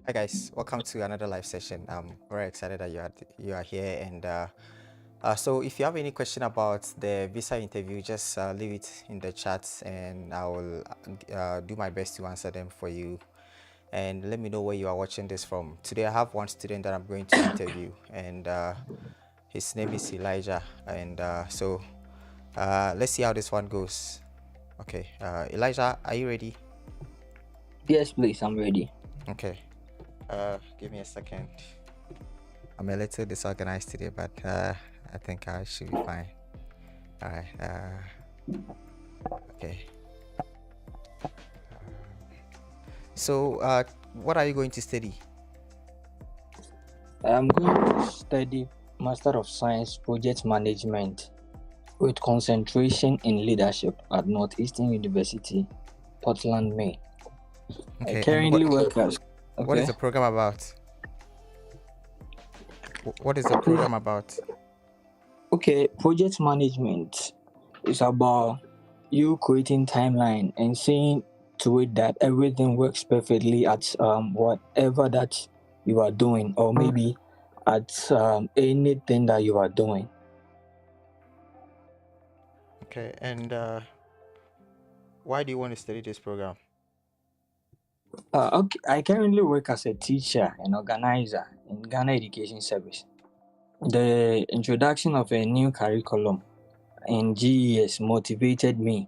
Hi guys, welcome to another live session. I'm very excited that you are here. So if you have any question about the visa interview, just leave it in the chat, and I will do my best to answer them for you. And let me know where you are watching this from. Today I have one student that I'm going to interview, and his name is Elijah. Let's see how this one goes. Okay, Elijah, are you ready? Yes, please, I'm ready. Okay. Give me a second. I'm a little disorganized today, but I think I should be fine. All right. Okay. So, what are you going to study? I'm going to study Master of Science Project Management with concentration in leadership at Northeastern University, Portland, Maine. I Okay. And currently work as what is okay. the program about? What is the program about? Okay, project management is about you creating timeline and seeing to it that everything works perfectly at whatever that you are doing, or maybe at anything that you are doing. Okay. And why do you want to study this program? Okay, I currently work as a teacher and organizer in Ghana Education Service. The introduction of a new curriculum in GES motivated me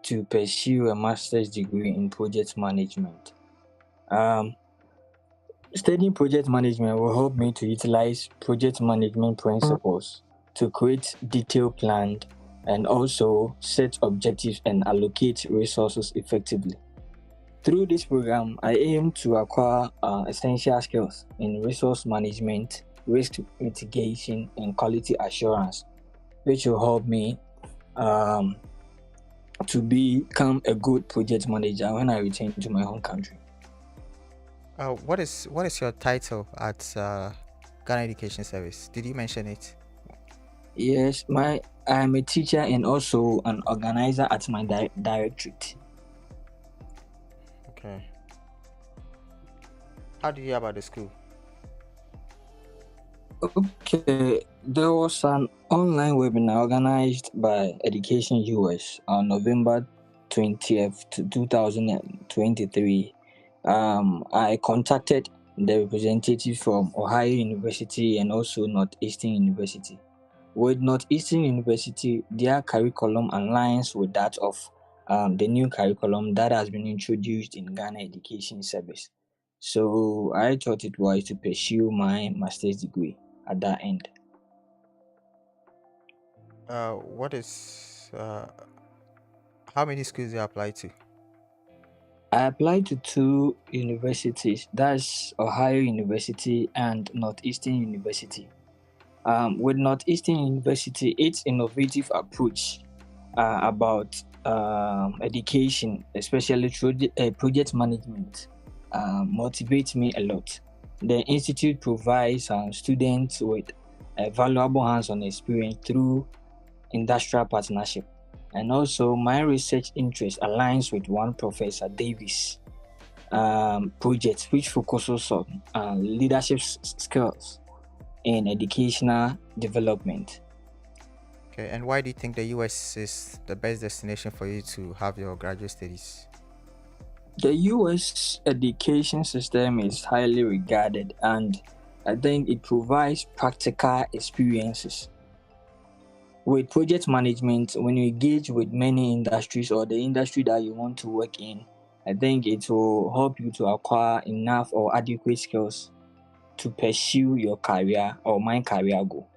to pursue a master's degree in project management. Um, Studying project management will help me to utilize project management principles to create detailed plans and also set objectives and allocate resources effectively. Through this program, I aim to acquire essential skills in resource management, risk mitigation, and quality assurance, which will help me um, to become a good project manager when I return to my home country. What is your title at Ghana Education Service? Did you mention it? Yes, I'm a teacher and also an organizer at my directorate. Okay. How do you hear about the school? Okay, there was an online webinar organized by Education US on November 20th, 2023. I contacted the representative from Ohio University and also Northeastern University. With Northeastern University, their curriculum aligns with that of the new curriculum that has been introduced in Ghana Education Service. So I thought it wise to pursue my master's degree at that end. What is how many schools you apply to? I applied to two universities, that's Ohio University and Northeastern University. With Northeastern University, its innovative approach about education, especially through project management, motivates me a lot. The institute provides students with a valuable hands-on experience through industrial partnership. And also, my research interest aligns with one Professor Davis project, which focuses on leadership skills in educational development. Okay, and why do you think the US is the best destination for you to have your graduate studies? The US education system is highly regarded, and I think it provides practical experiences. With project management, when you engage with many industries or the industry that you want to work in, I think it will help you to acquire enough or adequate skills to pursue your career or my career goal.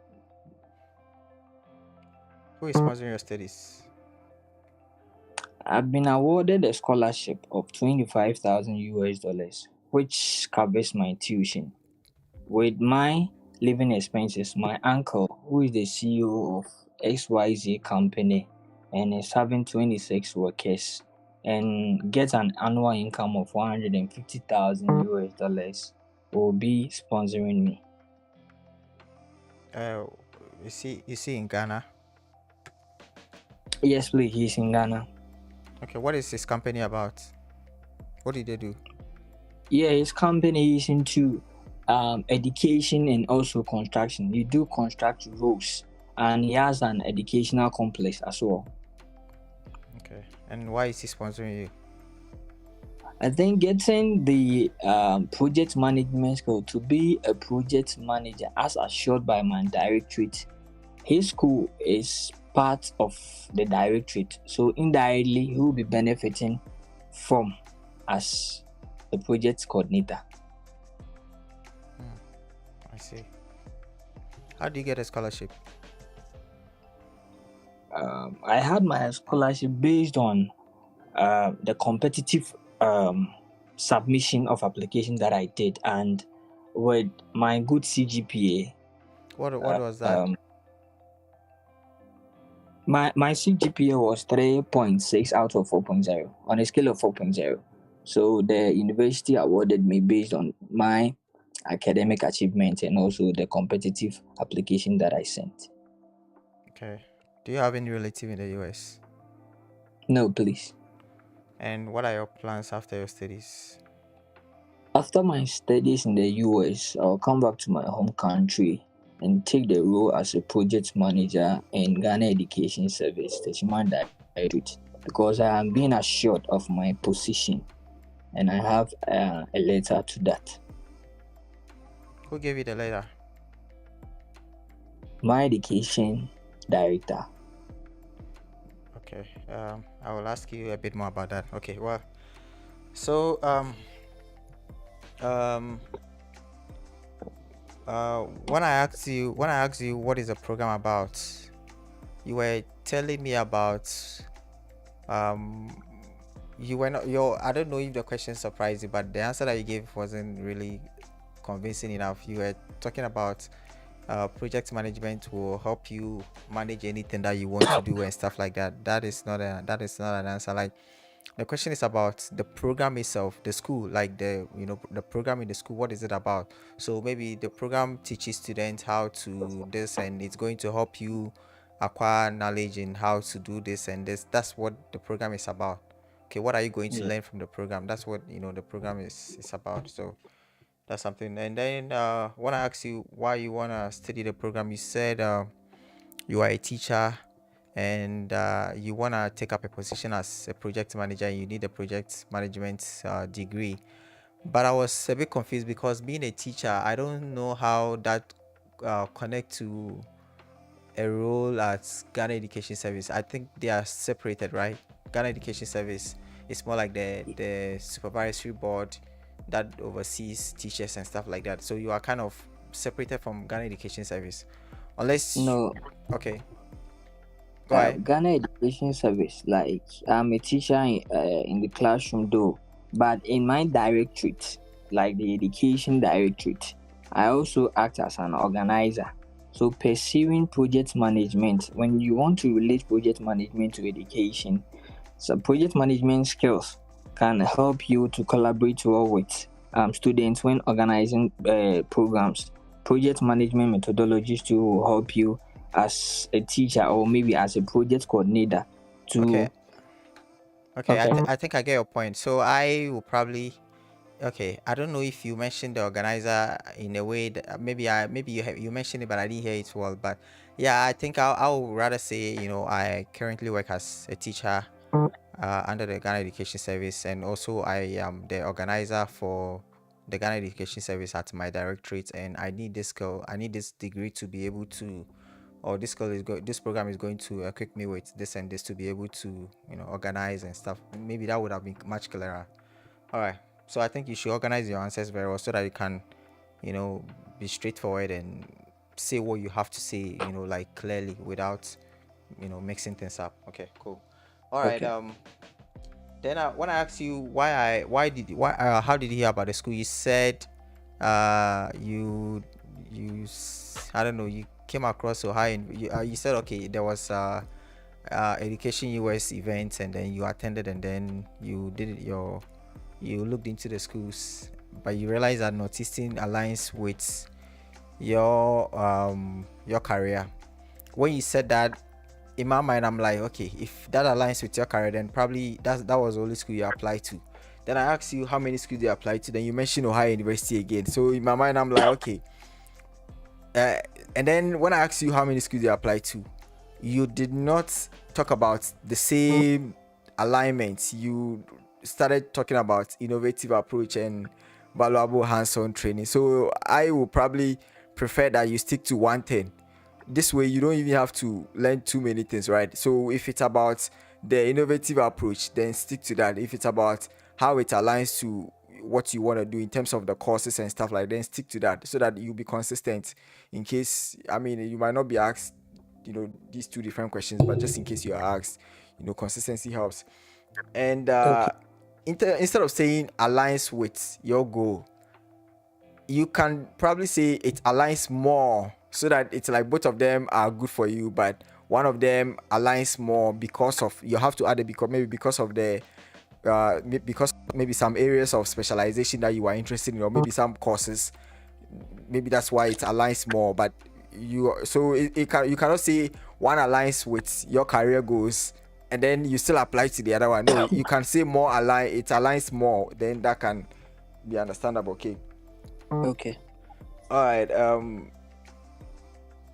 Who is sponsoring your studies? I've been awarded a scholarship of 25,000 US dollars, which covers my tuition. With my living expenses, my uncle, who is the CEO of XYZ company and is having 26 workers and gets an annual income of 150,000 US dollars, will be sponsoring me. Uh, you see in Ghana. Yes, please, he's in Ghana. Okay, what is this company about? What did they do? Yeah, his company is into education and also construction. You do construct roads, and he has an educational complex as well. Okay. And why is he sponsoring you? I think getting the project management skill to be a project manager, as assured by my directorate, his school is part of the directorate, so indirectly he will be benefiting from as a project coordinator. I see. How do you get a scholarship? I had my scholarship based on the competitive submission of application that I did, and with my good CGPA. What was that? My CGPA was 3.6 out of 4.0 on a scale of 4.0. So the university awarded me based on my academic achievement and also the competitive application that I sent. Okay. Do you have any relative in the US? No, please. And what are your plans after your studies? After my studies in the US, I'll come back to my home country and take the role as a project manager in Ghana Education Service, the Human Directorate, because I am being assured of my position and I have a letter to that. Who gave you the letter? My education director. Okay. I will ask you a bit more about that. Okay. Well, so um when I asked you what is the program about, you were telling me about um you were not your I don't know if the question surprised you, but the answer that you gave wasn't really convincing enough. You were talking about project management will help you manage anything that you want to do and stuff like that. That is not an answer. Like, the question is about the program itself, the school, like the program in the school. What is it about? So maybe the program teaches students how to this, and it's going to help you acquire knowledge in how to do this and this. That's what the program is about. Okay, what are you going to Yeah. learn from the program? That's what the program is about. So that's something. And then when I asked you why you wanna study the program, you said you are a teacher and you wanna take up a position as a project manager. And you need a project management degree. But I was a bit confused because being a teacher, I don't know how that connect to a role at Ghana Education Service. I think they are separated, right? Ghana Education Service is more like the supervisory board that oversees teachers and stuff like that. So you are kind of separated from Ghana Education Service, unless No, okay, go ahead. Ghana Education Service, like I'm a teacher in the classroom though, but in my directorate, like the education directorate, I also act as an organizer. So pursuing project management, when you want to relate project management to education, so project management skills can help you to collaborate well with students when organizing programs. Project management methodologies to will help you as a teacher or maybe as a project coordinator Okay, to okay. okay. I think I get your point. So I will probably okay. I don't know if you mentioned the organizer in a way that maybe you mentioned it, but I didn't hear it well. But yeah, I think I would rather say I currently work as a teacher under the Ghana Education Service, and also I am the organizer for the Ghana Education Service at my directorate, and I need this skill. I need this degree to be able to, or this program is going to equip me with this and this to be able to organize and stuff. Maybe that would have been much clearer. All right. So I think you should organize your answers very well so that you can, be straightforward and say what you have to say, like clearly without, mixing things up. Okay, cool. All right. Okay. Then when I asked you how did you hear about the school, you said I don't know, you came across Ohio and you said okay, there was education US event and then you attended and then you looked into the schools, but you realized that Northeastern aligns with your career. When you said that, in my mind I'm like, okay, if that aligns with your career, then probably that was the only school you applied to. Then I ask you how many schools you applied to. Then you mention Ohio University again. So in my mind, I'm like, okay. And then when I ask you how many schools you applied to, you did not talk about the same alignments. You started talking about innovative approach and valuable hands-on training. So I will probably prefer that you stick to one thing. This way you don't even have to learn too many things, right? So if it's about the innovative approach, then stick to that. If it's about how it aligns to what you want to do in terms of the courses and stuff like that, then stick to that so that you'll be consistent. In case, I mean, you might not be asked these two different questions, but just in case you are asked, consistency helps. And Okay. instead of saying aligns with your goal, you can probably say it aligns more, so that it's like both of them are good for you, but one of them aligns more because of, you have to add it because of the because maybe some areas of specialization that you are interested in, or maybe some courses, maybe that's why it aligns more. But you cannot say one aligns with your career goals and then you still apply to the other one. No, you can say it aligns more, then that can be understandable. Okay. Okay. All right.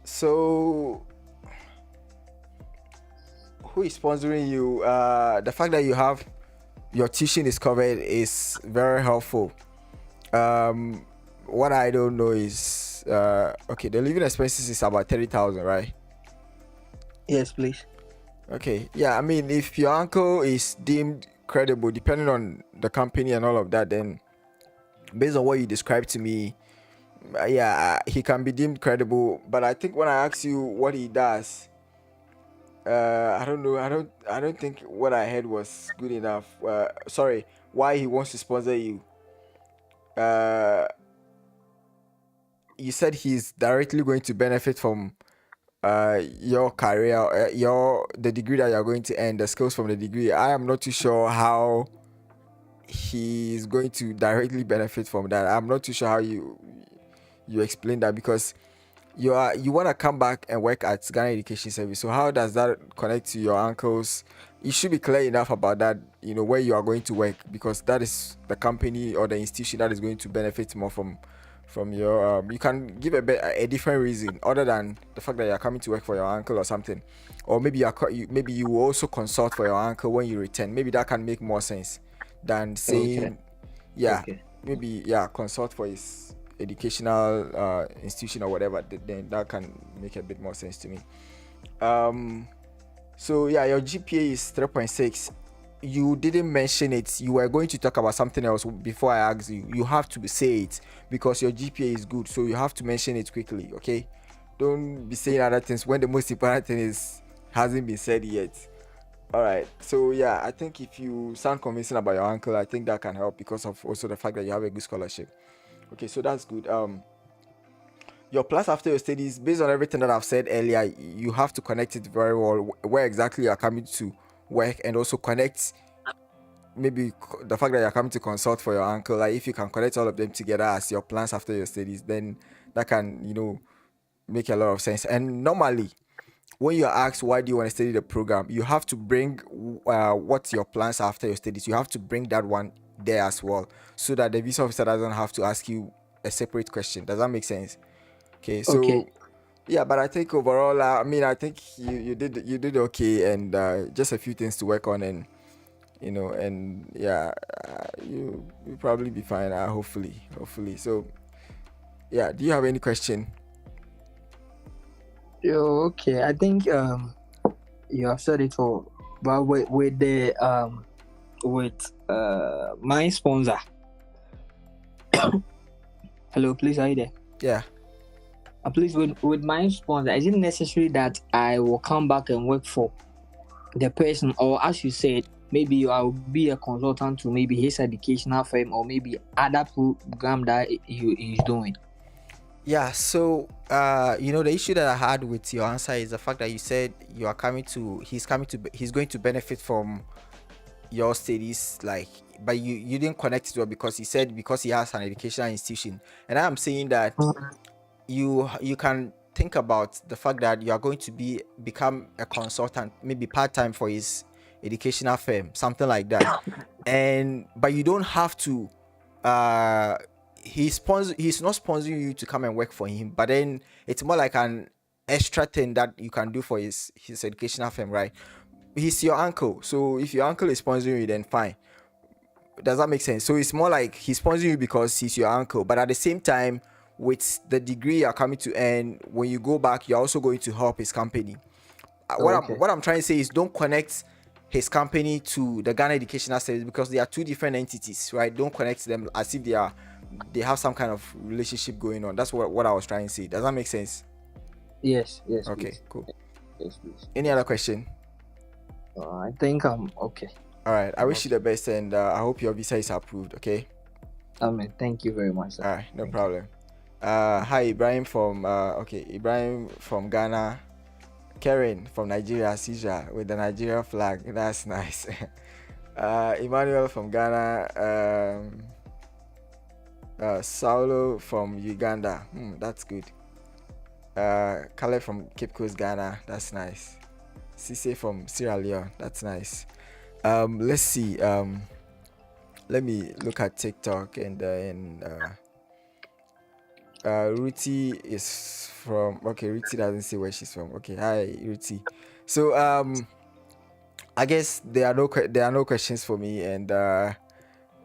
So who is sponsoring you? The fact that you have your tuition is covered is very helpful. What I don't know is okay, the living expenses is about 30,000, right? Yes, please. Okay, yeah, I mean, if your uncle is deemed credible, depending on the company and all of that, then based on what you described to me, yeah, he can be deemed credible. But I think when I ask you what he does, I don't know. I don't think what I heard was good enough. Sorry, why he wants to sponsor you? You said he's directly going to benefit from your career, the degree that you're going to earn, the skills from the degree. I am not too sure how he's going to directly benefit from that. I'm not too sure how you explain that, because you want to come back and work at Ghana Education Service. So how does that connect to your uncles? You should be clear enough about that, where you are going to work, because that is the company or the institution that is going to benefit more from your you can give a different reason other than the fact that you're coming to work for your uncle or something. Or maybe maybe you will also consult for your uncle when you return. Maybe that can make more sense than saying Okay. maybe consult for his educational institution or whatever. Then that can make a bit more sense to me. So your GPA is 3.6. You didn't mention it. You were going to talk about something else before I asked you. You have to say it because your GPA is good, so you have to mention it quickly. Okay, don't be saying other things when the most important thing hasn't been said yet. All right, so I think if you sound convincing about your uncle, I think that can help because of also the fact that you have a good scholarship. Okay, so that's good. Your plans after your studies, based on everything that I've said earlier, you have to connect it very well, where exactly you're coming to work, and also connect maybe the fact that you're coming to consult for your uncle. Like, if you can connect all of them together as your plans after your studies, then that can make a lot of sense. And normally when you're asked why do you want to study the program, you have to bring what's your plans after your studies. You have to bring that one there as well, so that the visa officer doesn't have to ask you a separate question. Does that make sense? Okay, so Okay. but I think overall, I think you did okay, and just a few things to work on, and and you probably be fine. Hopefully. So do you have any question? Okay. I think you have said it all. But with the my sponsor. Hello, please, are you there? Yeah. Please, with my sponsor, is it necessary that I will come back and work for the person, or as you said, maybe I will be a consultant to maybe his educational firm or maybe other program that he is doing? Yeah, so the issue that I had with your answer is the fact that you said he's going to benefit from your studies, like, but you didn't connect it well, because he said because he has an educational institution. And I'm saying that you can think about the fact that you are going to become a consultant, maybe part-time, for his educational firm, something like that. But you don't have to he's not sponsoring you to come and work for him, but then it's more like an extra thing that you can do for his educational firm, right? He's your uncle, so if your uncle is sponsoring you, then fine. Does that make sense? So it's more like he's sponsoring you because he's your uncle, but at the same time, with the degree you're coming to earn, when you go back, you're also going to help his company. What I'm trying to say is, don't connect his company to the Ghana Educational Service, because they are two different entities, right? Don't connect them as if they have some kind of relationship going on. That's what I was trying to say. Does that make sense? Yes. Okay, please. cool. Yes, please. Any other question? I think I'm okay. All right. I wish you the best, and I hope your visa is approved. Okay. Thank you very much, sir. All right. No problem. Hi, Ibrahim from Ibrahim from Ghana. Karen from Nigeria, Caesar with the Nigeria flag. That's nice. Emmanuel from Ghana. Saulo from Uganda. That's good. Kale from Cape Coast, Ghana. That's nice. Cisse from Sierra Leone. That's nice. Let's see. Let me look at TikTok, and then Ruti is from. Okay, Ruti doesn't say where she's from. Okay, hi Ruti. So I guess there are no questions for me, and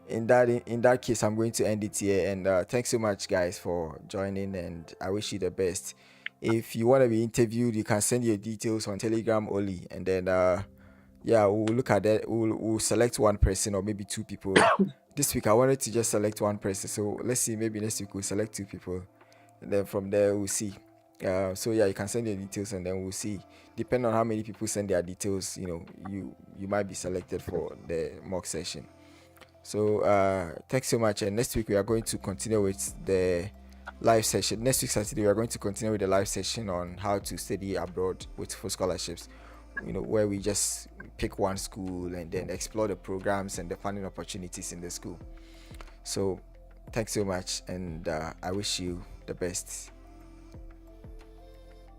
in that case, I'm going to end it here. And thanks so much, guys, for joining, and I wish you the best. If you want to be interviewed, you can send your details on Telegram only, and then we'll look at that. We'll select one person or maybe two people. This week I wanted to just select one person, so let's see, maybe next week we'll select two people, and then from there we'll see. So you can send your details, and then we'll see. Depending on how many people send their details, you might be selected for the mock session. So thanks so much, and next week we are going to continue with the live session. Next week Saturday we are going to continue with the live session on how to study abroad with full scholarships, where we just pick one school and then explore the programs and the funding opportunities in the school. So thanks so much, and I wish you the best.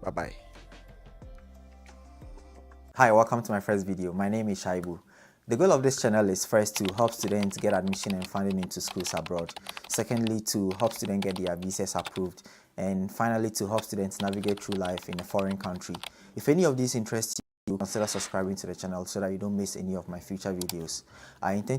Bye-bye. Hi, welcome to my first video. My name is Shaibu. The goal of this channel is, first, to help students get admission and funding into schools abroad. Secondly, to help students get their visas approved. And finally, to help students navigate through life in a foreign country. If any of these interests you, consider subscribing to the channel so that you don't miss any of my future videos. I intend